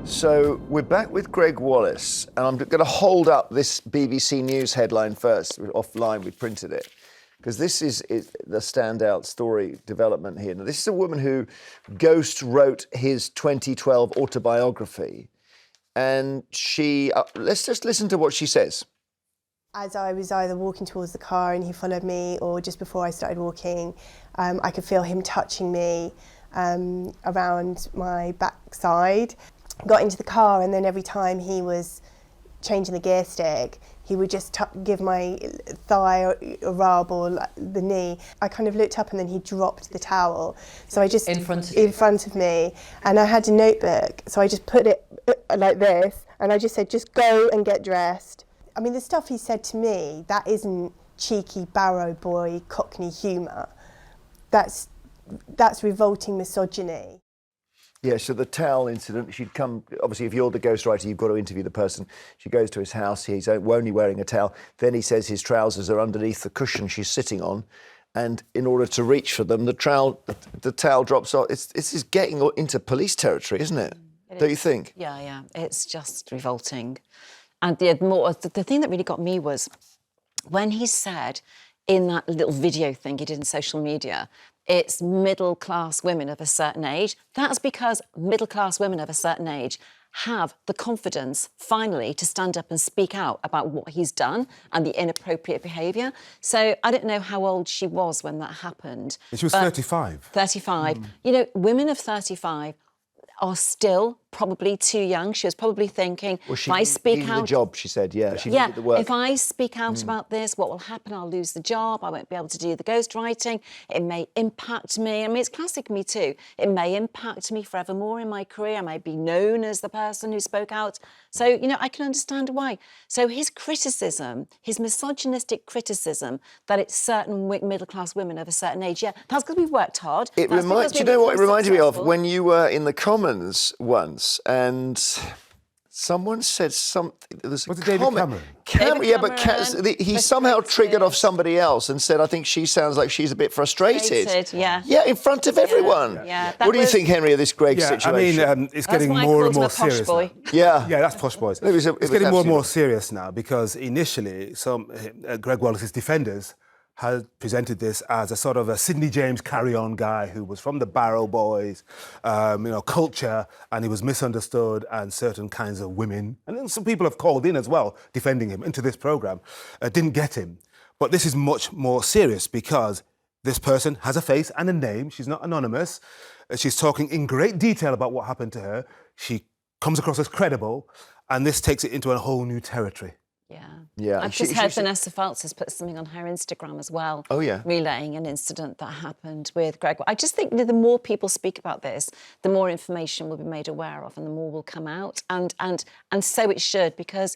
So we're back with Gregg Wallace, and I'm going to hold up this BBC News headline first. Offline, we printed it, because this is the standout story development here. Now, this is a woman who ghost wrote his 2012 autobiography, and she... let's just listen to what she says. As I was either walking towards the car and he followed me, or just before I started walking, I could feel him touching me around my backside. Got into the car, and then every time he was changing the gear stick, he would just give my thigh a rub or the knee. I kind of looked up, and then he dropped the towel. So I just... In front of you? In front of me. And I had a notebook, so I just put it like this, and I just said, just go and get dressed. I mean, the stuff he said to me, that isn't cheeky barrow boy Cockney humour. That's revolting misogyny. Yeah, so the towel incident, she'd come... Obviously, if you're the ghostwriter, you've got to interview the person. She goes to his house, he's only wearing a towel. Then he says his trousers are underneath the cushion she's sitting on, and in order to reach for them, the towel drops off. This is getting into police territory, isn't it? Don't you think? Yeah, it's just revolting. And the thing that really got me was when he said in that little video thing he did in social media, it's middle-class women of a certain age. That's because middle-class women of a certain age have the confidence, finally, to stand up and speak out about what he's done and the inappropriate behaviour. So I don't know how old she was when that happened. She was 35. 35. You know, women of 35 are still probably too young. She was probably thinking, if I speak out... the job, she said, she needed the work. If I speak out about this, what will happen? I'll lose the job, I won't be able to do the ghostwriting, it may impact me. I mean, it's classic Me Too. It may impact me forevermore in my career. I might be known as the person who spoke out. So, you know, I can understand why. So his criticism, his misogynistic criticism, that it's certain middle-class women of a certain age, that's because we've worked hard. Do you know what it reminded me of? When you were in the Commons once, and someone said something. There was a David Cameron? He somehow triggered off somebody else and said, I think she sounds like she's a bit frustrated. Yeah, in front of everyone. Yeah. What do you think, Henry, of this Gregg situation? I mean, it's getting more and more serious now. Yeah, that's Posh Boys. It's getting more and more serious now, because initially some Gregg Wallace's defenders had presented this as a sort of a Sidney James carry-on guy who was from the Barrow Boys, culture, and he was misunderstood, and certain kinds of women, and then some people have called in as well, defending him into this programme, didn't get him. But this is much more serious, because this person has a face and a name. She's not anonymous. She's talking in great detail about what happened to her. She comes across as credible, and this takes it into a whole new territory. Yeah. I've just heard Vanessa Feltz has put something on her Instagram as well. Oh, yeah. Relaying an incident that happened with Gregg. I just think that the more people speak about this, the more information will be made aware of, and the more will come out. And so it should, because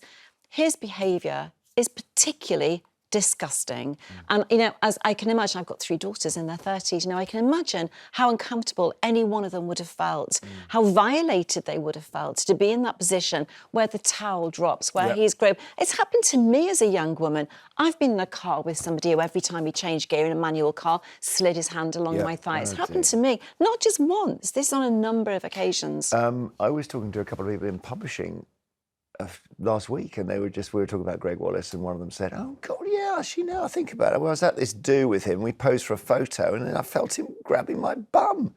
his behaviour is particularly disgusting. And, you know, as I can imagine, I've got 3 daughters in their 30s, you know, I can imagine how uncomfortable any one of them would have felt, how violated they would have felt to be in that position where the towel drops, where he's groped. It's happened to me as a young woman. I've been in a car with somebody who, every time he changed gear in a manual car, slid his hand along my thigh. It's happened to me, not just once, this is on a number of occasions. I was talking to a couple of people in publishing last week, and we were talking about Gregg Wallace, and one of them said, "Oh God, yeah, actually, now I think about it, well, I was at this do with him. We posed for a photo, and then I felt him grabbing my bum."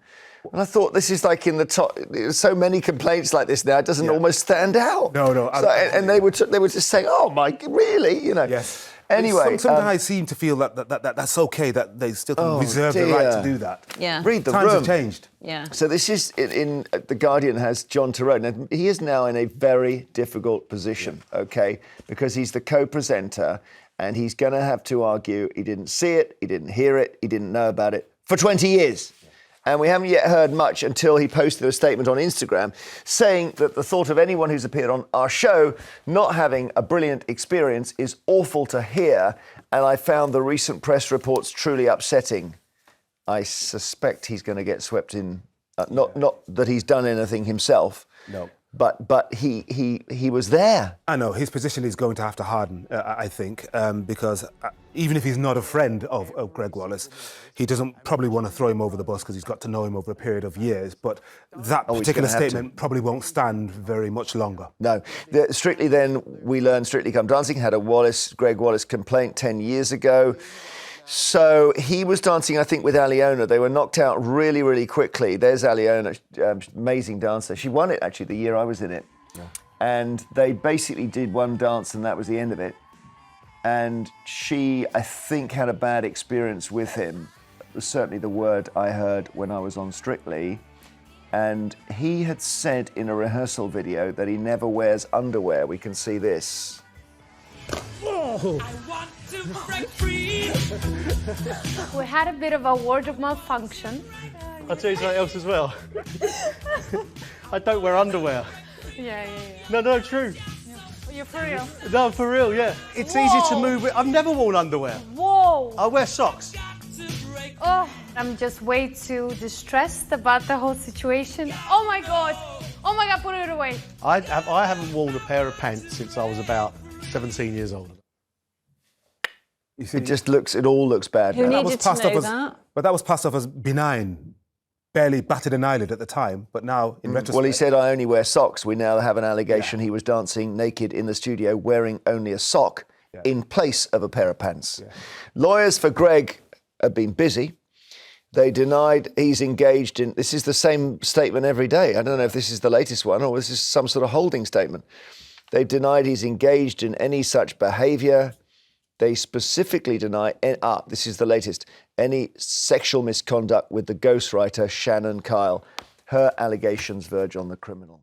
And I thought, this is like in the top. There's so many complaints like this now. It doesn't almost stand out. No. And they were just saying, "Oh my, really?" You know. Yes. Anyway, some guys seem to feel that's okay, that they still can reserve the right to do that. Yeah. Read the Times room. have changed. Yeah. So this is in The Guardian has John Turone. Now, he is now in a very difficult position, okay, because he's the co-presenter, and he's going to have to argue he didn't see it, he didn't hear it, he didn't know about it for 20 years. And we haven't yet heard much until he posted a statement on Instagram saying that the thought of anyone who's appeared on our show not having a brilliant experience is awful to hear, and I found the recent press reports truly upsetting. I suspect he's going to get swept in, not that he's done anything himself, no, but he was there. I know his position is going to have to harden, I think, because even if he's not a friend of Gregg Wallace, he doesn't probably want to throw him over the bus because he's got to know him over a period of years. But that particular statement probably won't stand very much longer. No. Strictly then, we learned Strictly Come Dancing had a Gregg Wallace complaint 10 years ago. So he was dancing, I think, with Aliona. They were knocked out really, really quickly. There's Aliona, amazing dancer. She won it, actually, the year I was in it. Yeah. And they basically did one dance and that was the end of it. And she, I think, had a bad experience with him. It was certainly the word I heard when I was on Strictly. And he had said in a rehearsal video that he never wears underwear. We can see this. Whoa. I want to break free. We had a bit of a wardrobe malfunction. I'll tell you something else as well. I don't wear underwear. Yeah. No, true. Yeah. You're for real? No, for real, yeah. It's easy to move with. I've never worn underwear. Whoa! I wear socks. Oh, I'm just way too distressed about the whole situation. Oh my God, put it away. I haven't worn a pair of pants since I was about 17 years old. You see, it all looks bad. Who now. needed to know that? But that was passed off as benign, barely batted an eyelid at the time, but now, in retrospect... Well, he said, I only wear socks. We now have an allegation he was dancing naked in the studio wearing only a sock in place of a pair of pants. Yeah. Lawyers for Gregg have been busy. They denied he's engaged in... This is the same statement every day. I don't know if this is the latest one or this is some sort of holding statement. They've denied he's engaged in any such behaviour. They specifically deny, this is the latest, any sexual misconduct with the ghostwriter Shannon Kyle. Her allegations verge on the criminal.